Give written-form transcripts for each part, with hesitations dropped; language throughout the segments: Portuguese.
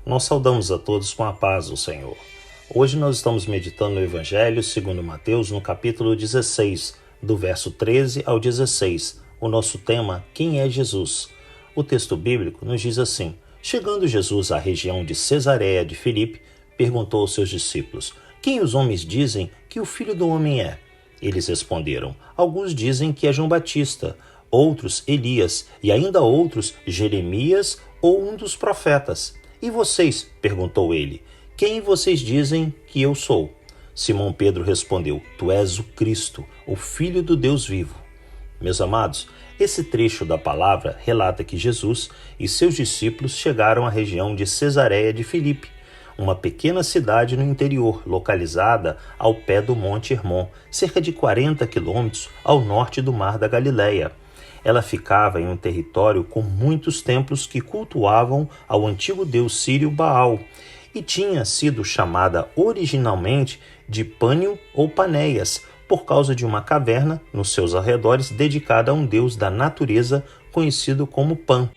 Nós saudamos a todos com a paz do Senhor. Hoje nós estamos meditando no Evangelho segundo Mateus, no capítulo 16, do verso 13 ao 16. O nosso tema, quem é Jesus? O texto bíblico nos diz assim: chegando Jesus à região de Cesareia de Filipe, perguntou aos seus discípulos: quem os homens dizem que o Filho do Homem é? Eles responderam: alguns dizem que é João Batista, outros Elias, e ainda outros Jeremias ou um dos profetas. E vocês? Perguntou ele. Quem vocês dizem que eu sou? Simão Pedro respondeu: tu és o Cristo, o Filho do Deus vivo. Meus amados, esse trecho da palavra relata que Jesus e seus discípulos chegaram à região de Cesareia de Filipe, uma pequena cidade no interior, localizada ao pé do Monte Hermon, cerca de 40 quilômetros ao norte do Mar da Galileia. Ela ficava em um território com muitos templos que cultuavam ao antigo deus sírio Baal e tinha sido chamada originalmente de Pânio ou Panéias, por causa de uma caverna nos seus arredores dedicada a um deus da natureza conhecido como Pan.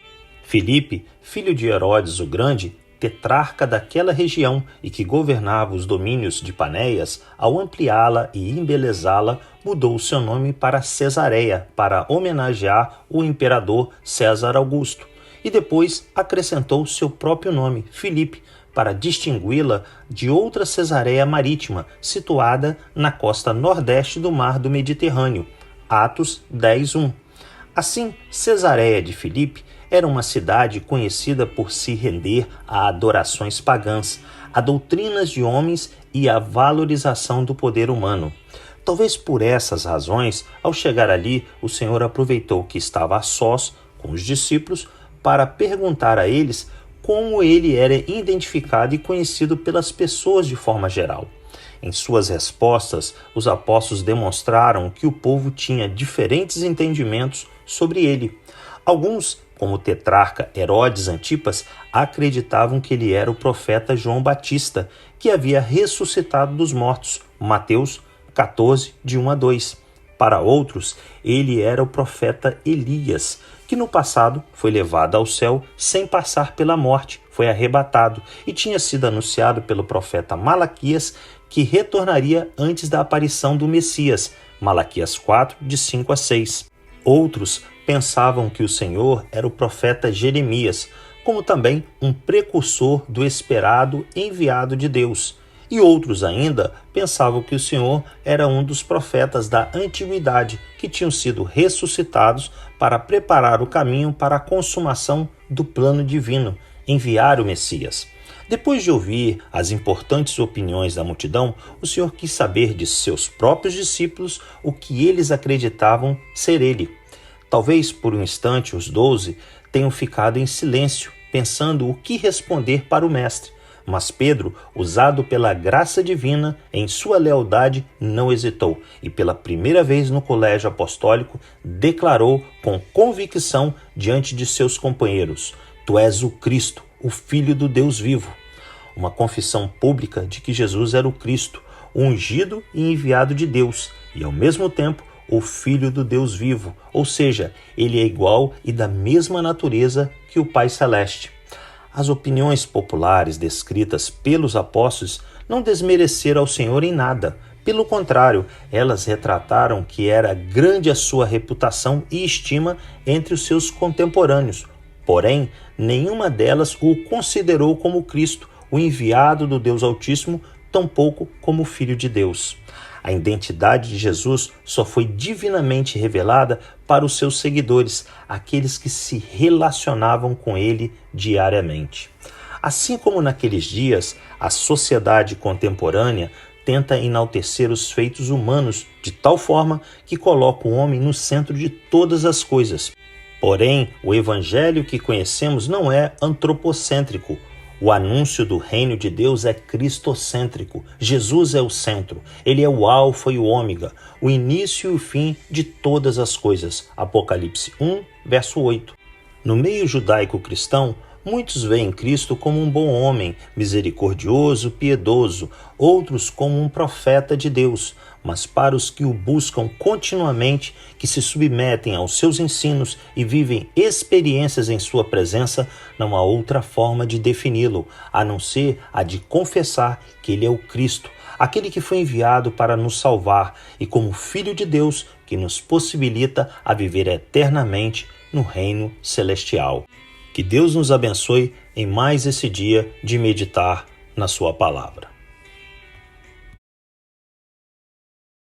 Filipe, filho de Herodes o Grande, tetrarca daquela região e que governava os domínios de Panéias, ao ampliá-la e embelezá-la, mudou seu nome para Cesareia, para homenagear o imperador César Augusto, e depois acrescentou seu próprio nome, Filipe, para distingui-la de outra Cesareia marítima, situada na costa nordeste do mar do Mediterrâneo. Atos 10:1. Assim, Cesareia de Filipe era uma cidade conhecida por se render a adorações pagãs, a doutrinas de homens e a valorização do poder humano. Talvez por essas razões, ao chegar ali, o Senhor aproveitou que estava a sós com os discípulos para perguntar a eles como ele era identificado e conhecido pelas pessoas de forma geral. Em suas respostas, os apóstolos demonstraram que o povo tinha diferentes entendimentos sobre ele. Alguns, como o tetrarca Herodes Antipas, acreditavam que ele era o profeta João Batista, que havia ressuscitado dos mortos, Mateus 14, de 1 a 2. Para outros, ele era o profeta Elias, que no passado foi levado ao céu sem passar pela morte, foi arrebatado e tinha sido anunciado pelo profeta Malaquias que retornaria antes da aparição do Messias, Malaquias 4, de 5 a 6. Outros pensavam que o Senhor era o profeta Jeremias, como também um precursor do esperado enviado de Deus. E outros ainda pensavam que o Senhor era um dos profetas da antiguidade que tinham sido ressuscitados para preparar o caminho para a consumação do plano divino, enviar o Messias. Depois de ouvir as importantes opiniões da multidão, o Senhor quis saber de seus próprios discípulos o que eles acreditavam ser ele. Talvez por um instante os 12 tenham ficado em silêncio, pensando o que responder para o mestre. Mas Pedro, usado pela graça divina, em sua lealdade, não hesitou e pela primeira vez no colégio apostólico declarou com convicção diante de seus companheiros: tu és o Cristo, o Filho do Deus vivo. Uma confissão pública de que Jesus era o Cristo, o ungido e enviado de Deus, e ao mesmo tempo o Filho do Deus vivo, ou seja, ele é igual e da mesma natureza que o Pai Celeste. As opiniões populares descritas pelos apóstolos não desmereceram ao Senhor em nada. Pelo contrário, elas retrataram que era grande a sua reputação e estima entre os seus contemporâneos. Porém, nenhuma delas o considerou como Cristo, o enviado do Deus Altíssimo, tampouco como Filho de Deus. A identidade de Jesus só foi divinamente revelada para os seus seguidores, aqueles que se relacionavam com ele diariamente. Assim como naqueles dias, a sociedade contemporânea tenta enaltecer os feitos humanos de tal forma que coloca o homem no centro de todas as coisas. Porém, o evangelho que conhecemos não é antropocêntrico. O anúncio do reino de Deus é cristocêntrico. Jesus é o centro. Ele é o alfa e o ômega, o início e o fim de todas as coisas. Apocalipse 1, verso 8. No meio judaico-cristão, Muitos veem Cristo como um bom homem, misericordioso, piedoso, outros como um profeta de Deus. Mas para os que o buscam continuamente, que se submetem aos seus ensinos e vivem experiências em sua presença, não há outra forma de defini-lo, a não ser a de confessar que ele é o Cristo, aquele que foi enviado para nos salvar e como Filho de Deus que nos possibilita a viver eternamente no reino celestial. Que Deus nos abençoe em mais esse dia de meditar na sua palavra.